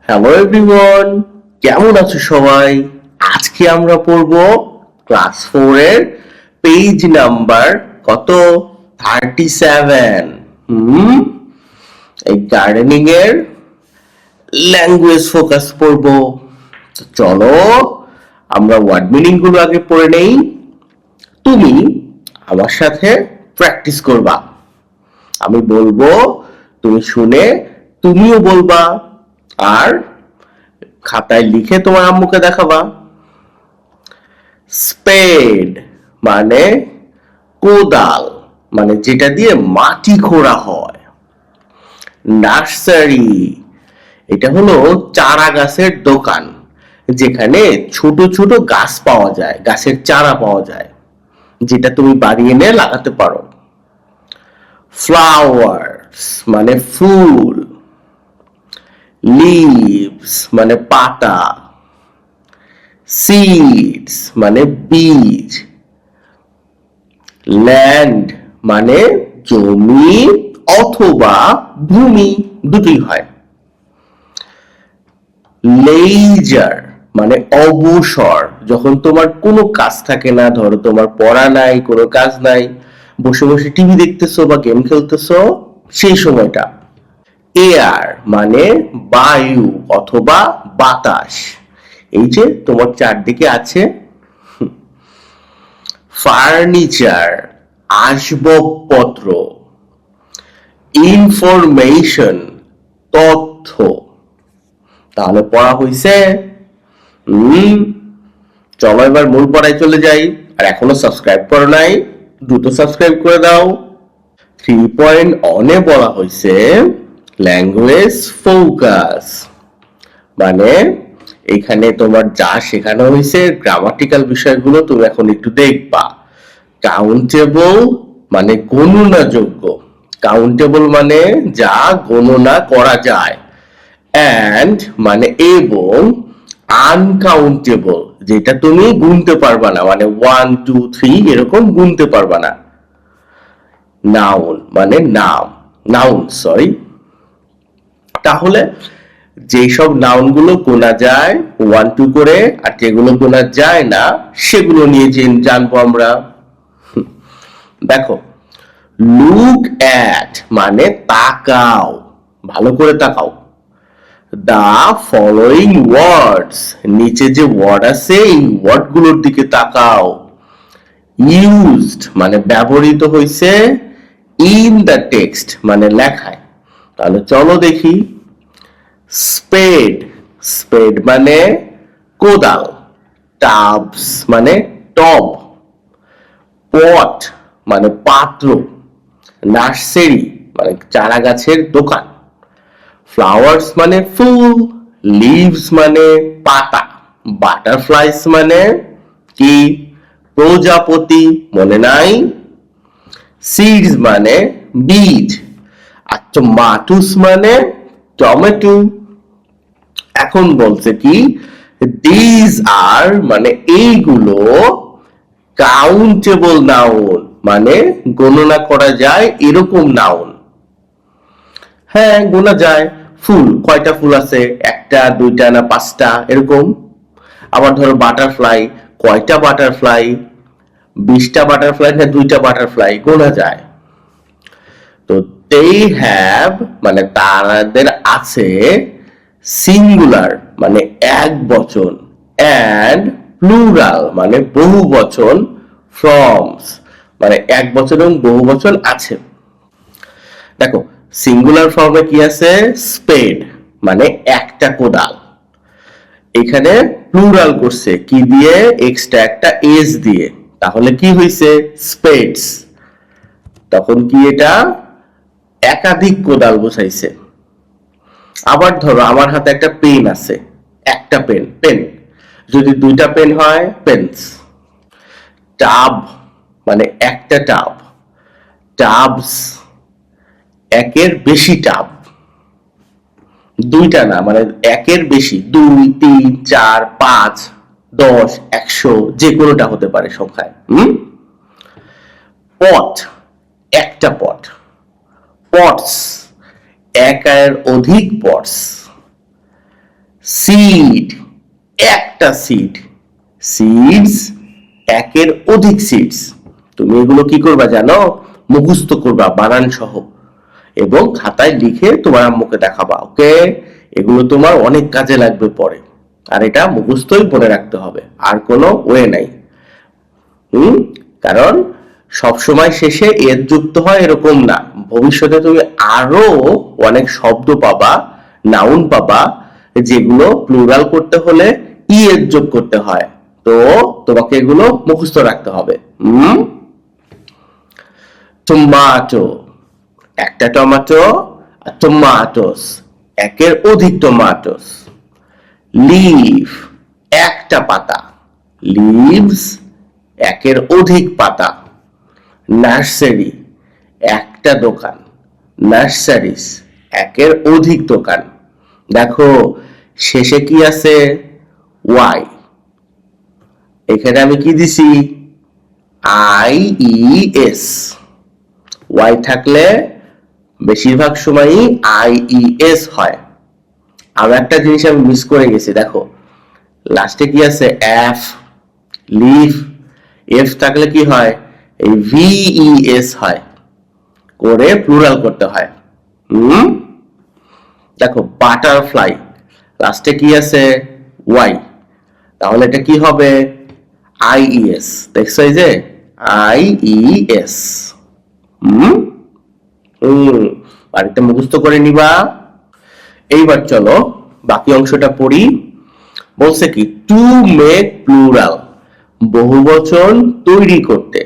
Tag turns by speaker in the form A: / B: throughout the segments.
A: Hello everyone, কেমন আছো সবাই? আজকে আমরা পড়ব ক্লাস 4 এর পেজ নাম্বার কত 37। এই গার্ডেনিং এর ল্যাঙ্গুয়েজ ফোকাস পড়ব। তো চলো আমরা ওয়ার্ড মিনিং গুলো আগে পড়ে নেই। তুমি আমার সাথে প্র্যাকটিস করবা। আমি বলবো, তুমি শুনে তুমিও বলবা, আর খাতায় লিখে তোমার আম্মুকে দেখাবা। স্পেড মানে কোদাল, মানে যেটা দিয়ে মাটি খোঁড়া হয়। নার্সারি, এটা হলো চারা গাছের দোকান, যেখানে ছোট ছোট গাছ পাওয়া যায়, গাছের চারা পাওয়া যায়, যেটা তুমি বাড়ি এনে লাগাতে পারো। ফ্লাওয়ার্স মানে ফুল। লিভস মানে পাতা। সিডস মানে বীজ। ল্যান্ড মানে জমি অথবা ভূমি, দুটোই হয়। লেজার মানে অবসর, যখন তোমার কোনো কাজ থাকে না, ধরো তোমার পড়া নাই, কোনো কাজ নাই, বসে বসে টিভি দেখতেছো বা গেম খেলতেছো, সেই সময়টা। এয়ার মানে বায়ু অথবা বাতাস, এই যে তোমার চারদিকে আছে। ফার্নিচার আসবাবপত্র। ইনফরমেশন তথ্য। তাহলে পড়া হইছে? চলো এবার মূল পড়ায় চলে যাই। আর এখনো সাবস্ক্রাইব করো নাই, দ্রুত সাবস্ক্রাইব করে দাও। 3.1 বলা হয়েছে ল্যাঙ্গুয়েজ ফোকাস, মানে এখানে তোমার যা শেখানো হয়েছে গ্রামাটিক্যাল বিষয়গুলো তুমি এখন একটু দেখবা। কাউন্টেবল মানে গণনাযোগ্য। কাউন্টেবল মানে যা গণনা করা যায়। অ্যান্ড মানে এবং। আনকাউন্টেবল যেটা তুমি গুনতে পারবা না, মানে 1 2 3 এরকম গুনতে পারবা না। নাউন মানে নাম, নাউন সরি। তাহলে যেসব নাউন গুলো গোনা যায় 1 2 করে, আর যেগুলো গোনা যায় না সেগুলো নিয়ে জানবো আমরা। দেখো, লুক অ্যাট মানে তাকাও, ভালো করে তাকাও। দা ফলোইং ওয়ার্ডস, নিচে যে ওয়ার্ড আছে এই ওয়ার্ড গুলোর দিকে তাকাও। ইউজড মানে ব্যবহৃত হয়েছে। ইন দ্য টেক্সট মানে লেখায়। তাহলে চলো দেখি। স্পেড, স্পেড মানে কোদাল। টাবস মানে টব। পট মানে পাত্র। নার্সারি মানে চারা গাছের দোকান। ফ্লাওয়ার্স মানে ফুল। লিভস মানে পাতা। বাটারফ্লাইস মানে কি? প্রজাপতি, মনে নাই? সিডস মানে বীজ। আর টমাটোস মানে টমেটো। এখন বলছে কি, দিস আর মানে এইগুলো কাউন্টেবল নাউন, মানে গণনা করা যায় এরকম নাউন। হ্যাঁ, গোনা যায়। ফুল, কয়টা ফুল আছে? একটা, দুইটা না পাঁচটা, এরকম। আবার ধরো বাটারফ্লাই, কয়টা বাটারফ্লাই? 20টা বাটারফ্লাই না 2টা বাটারফ্লাই, গোনা যায়। তো they have মানে তাদের আছে। সিঙ্গুলার মানে এক বচন। and প্লুরাল মানে বহু বচন। ফ্রমস মানে এক বচন এবং বহু বচন আছে। দেখো, সিঙ্গুলার ফর্মে কি আছে? স্পেড মানে একটা কোদাল। এখানে প্লুরাল করছে কি দিয়ে? এক্সট্রা একটা এস দিয়ে। তাহলে কি হইছে? স্পেডস। তখন কি এটা একাধিক কোদাল বোঝাইছে। আবার ধরো আমার হাতে একটা পেন আছে, একটা পেন, পেন। যদি দুইটা পেন হয় পেন্স। টাব মানে একটা টাব। টাবস একের বেশি টাব। দুইটা না, মানে একের বেশি, 2 3 4 5 10 100 যে কোনোটা হতে পারে সংখ্যায়। পট একটা পট। পটস একের অধিক পটস। সিড, একটা সিড। সিডস, একের অধিক সিডস। তুমি এগুলো কি করবা জানো? মুখস্থ করবা বানান সহ এবং খাতায় লিখে তোমার আম্মুকে দেখাবা। ওকে, এগুলো তোমার অনেক কাজে লাগবে পরে। আর এটা মুখস্থই মনে রাখতে হবে, আর কোনো ওয়ে নাই। কারণ সবসময় শেষে এর যুক্ত হয় এরকম না। ভবিষ্যতে তুমি আরো অনেক শব্দ পাবা, নাউন পাবা, যেগুলো প্লুরাল করতে হলে ই এর যোগ করতে হয়। তো তোমাকে এগুলো মুখস্থ রাখতে হবে। টমেটো, একটা টমেটো। টমেটোস, একের অধিক টমেটোস। লিফ, একটা পাতা। লিভস, একের অধিক পাতা। নার্সারি, একটা দোকান। নার্সারিস, একের অধিক দোকান। দেখো শেষে কি আছে? ওয়াই। এখানে আমি কি দিছি? I E S. ওয়াই থাকলে বেশিরভাগ সময়ই আই ই এস হয়। আর একটা জিনিস আমি মিস করে গেছি, দেখো লাস্টে কি আছে? এফ। লিফ, এফ থাকলে কি হয়? এই ভিইএস হয়, করে প্লুরাল করতে হয়। দেখো বাটারফ্লাই, লাস্টে কি আছে? ওয়াই। তাহলে এটা কি হবে? আইইএস। দেখছো এই যে আইইএস। বাড়িতে মুখস্থ করে নিবা। এইবার চলো বাকি অংশটা পড়ি। বলছে কি? টু মেক প্লুরাল, বহুবচন তৈরি করতে।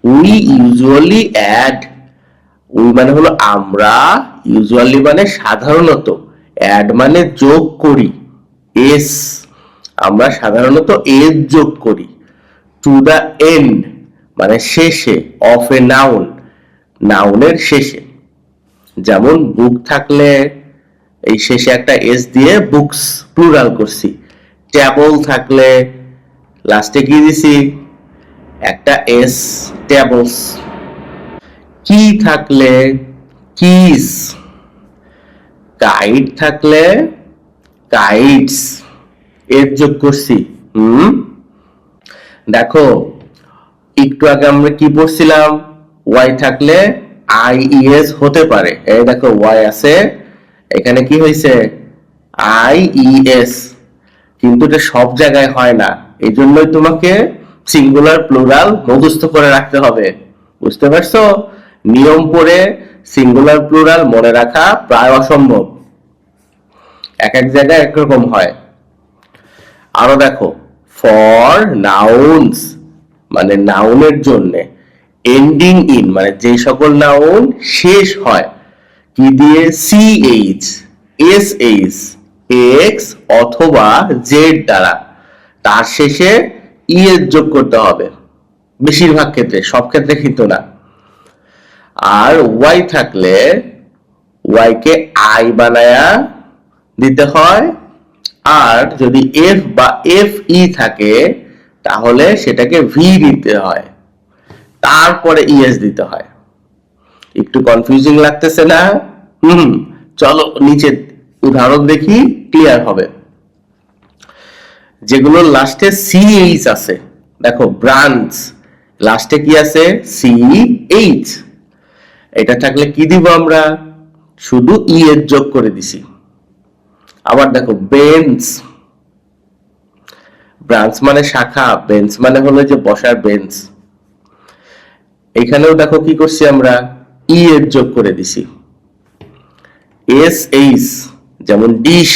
A: উই ইউজুয়ালি অ্যাড, উই মানে হলো আমরা, ইউজুয়ালি মানে সাধারণত, অ্যাড মানে যোগ করি, এস আমরা সাধারণত এস যোগ করি, টু দা এন্ড মানে শেষে, অফ এ নাউন নাউনের শেষে। যেমন বুক থাকলে এই শেষে একটা এস দিয়ে বুকস প্লুরাল করছি। টেবল থাকলে লাস্টে কি দিছি? একটা এস, টেবলস। কি থাকলে কিস। কাইট থাকলে কাইটস, এর যোগ করছি। দেখো একটু আগে আমরা কি পড়ছিলাম? ওয়াই থাকলে আইইএস হতে পারে। এই দেখো ওয়াই আছে, এখানে কি হয়েছে? আইইএস। কিন্তু এটা সব জায়গায় হয় না, এই জন্যই তোমাকে সিঙ্গুলার প্লুরাল মুখস্থ করে রাখতে হবে। বুঝতে পারছো? নিয়ম পড়ে সিঙ্গুলার প্লুরাল মনে রাখা প্রায় অসম্ভব, এক এক জায়গায় একরকম হয়। আরো দেখো, ফর নাউনস মানে নাউনের জন্য, এন্ডিং ইন মানে যে সকল নাউন শেষ হয় কি দিয়ে? সিএইচ, এসএইচ, এক্স অথবা জেড দ্বারা, তার শেষে ই এর যোগ করতে হবে। বেশিরভাগ ক্ষেত্রে, সব ক্ষেত্রে কিন্তু না। আর ওয়াই থাকলে ওয়াই কে আই বানায়া দিতে হয়। আর যদি এফ বা এফ ই থাকে তাহলে সেটাকে ভি দিতে হয়, তারপরে ইএস দিতে হয়। একটু কনফিউজিং লাগতেছে না? চলো নিচে উদাহরণ দেখি, ক্লিয়ার হবে। যেগুলো লাস্টে সিএইচ আছে, দেখো ব্রাঞ্চ, লাস্টে কি আছে? সিএইচ। এটা থাকলে কি দিব আমরা? শুধু ই এর যোগ করে দিছি। আবার দেখো বেঞ্চ, ব্রাঞ্চ মানে শাখা, বেঞ্চ মানে হলো যে বসার বেঞ্চ। এখানেও দেখো কি করছি আমরা? ই এর যোগ করে দিছি। এস এইচ, যেমন ডিশ,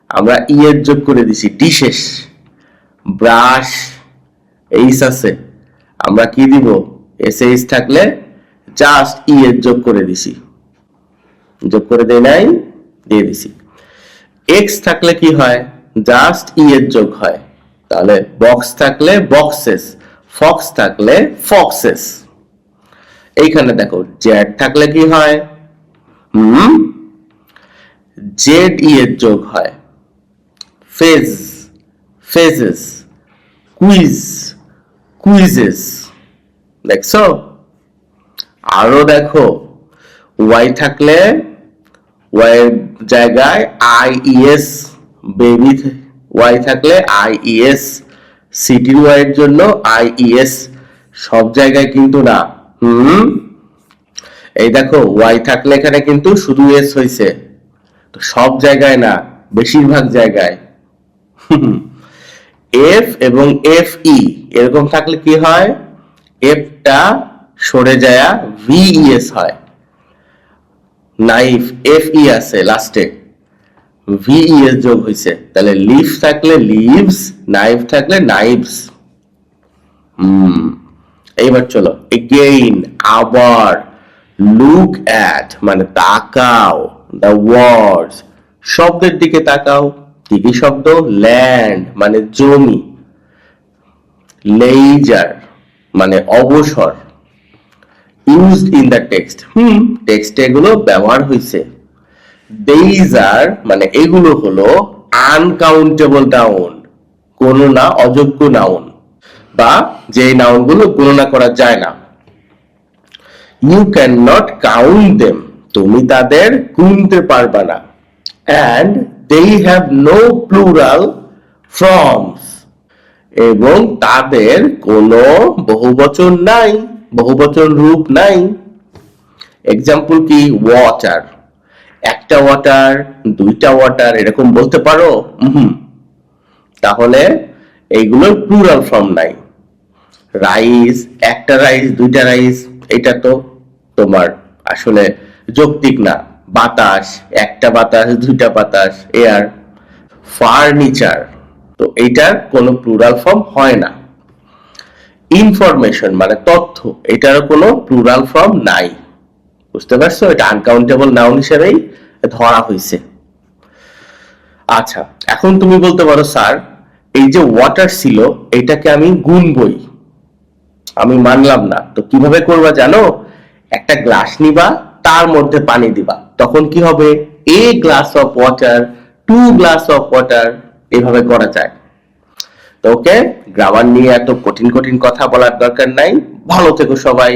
A: আমরা ই এর যোগ করে দিছি, ডিশেস। ব্রাশ, এইচ আছে, আমরা কি দিব? এস এইচ থাকলে জাস্ট ই এর যোগ করে দিছি, যোগ করে দেই নাই, দিয়ে দিছি। এক্স থাকলে কি হয়? জাস্ট ই এর যোগ হয়। তাহলে বক্স থাকলে বক্সেস, ফক্স থাকলে ফক্সেস। এইখানে দেখো জেড থাকলে কি হয়? জেড ই এর যোগ হয়। Phase, phases. Quiz, quizzes. দেখছো? আরো দেখো ওয়াই থাকলে ওয়াই এর জায়গায় আইইএস বেবি ওয়াই থাকলে আইইএস, সিটির ওয়াই এর জন্য আইইএস, সব জায়গায় কিন্তু না। এই দেখো ওয়াই থাকলে এখানে কিন্তু শুধু এস হইছে, তো সব জায়গায় না, বেশিরভাগ জায়গায়। এফ এবং এফ ই এরকম থাকলে কি হয়, এফটা সরে যায় ভিইএস হয়। নাইফ এফ ই আছে লাস্টে, ভিইএস যোগ হইছে, তাহলে লিফ থাকলে লিভস, নাইফ থাকলে নাইভস। এইবার চলো এগেইন, আবার, লুক অ্যাট মানে তাকাও, দ্য ওয়ার্ডস শব্দের দিকে তাকাও। কি কি শব্দ, ল্যান্ড মানে জমি, লেইজার মানে অবসর, ইউজড ইন দ্য টেক্সট টেক্সটে এগুলো ব্যবহার হয়েছে। দেইজ আর মানে এগুলো হলো আনকাউন্টেবল নাউন, গণনা অযোগ্য নাউন, বা যে নাউনগুলো গণনা করা যায় না। You can not count them তুমি তাদের গুনতে পারবা না। And they have no plural forms এবং তাদের কোনো বহুবচন নাই, বহুবচন রূপ নাই। এক্সাম্পল কি, ওয়াটার, একটা ওয়াটার, দুইটা ওয়াটার এরকম বলতে পারো? তাহলে এইগুলোর প্লুরাল ফর্ম নাই। রাইস, একটা রাইস, দুইটা রাইস, এটা তো তোমার আসলে যৌক্তিক না। বাতাস, একটা বাতাস, দুইটা বাতাস, এয়ার। ফার্নিচার, তো এইটার কোনো প্লুরাল ফর্ম হয় না। ইনফরমেশন মানে তথ্য, এটারও কোনো প্লুরাল ফর্ম নাই। বুঝতে পারছো, এটা আনকাউন্টেবল নাউন হিসেবেই ধরা হয়েছে। আচ্ছা, এখন তুমি বলতে পারো স্যার এই যে ওয়াটার ছিল এটাকে আমি গুনবই, আমি মানলাম না, তো কিভাবে করবা জানো? একটা গ্লাস নিবা, তার মধ্যে পানি দিবা, তখন কি হবে, a glass of water, two glass of water, এভাবে করা যায়। তো ওকে, গ্রামার নিয়ে এত কঠিন কঠিন কথা বলার দরকার নাই। ভালো থেকো সবাই।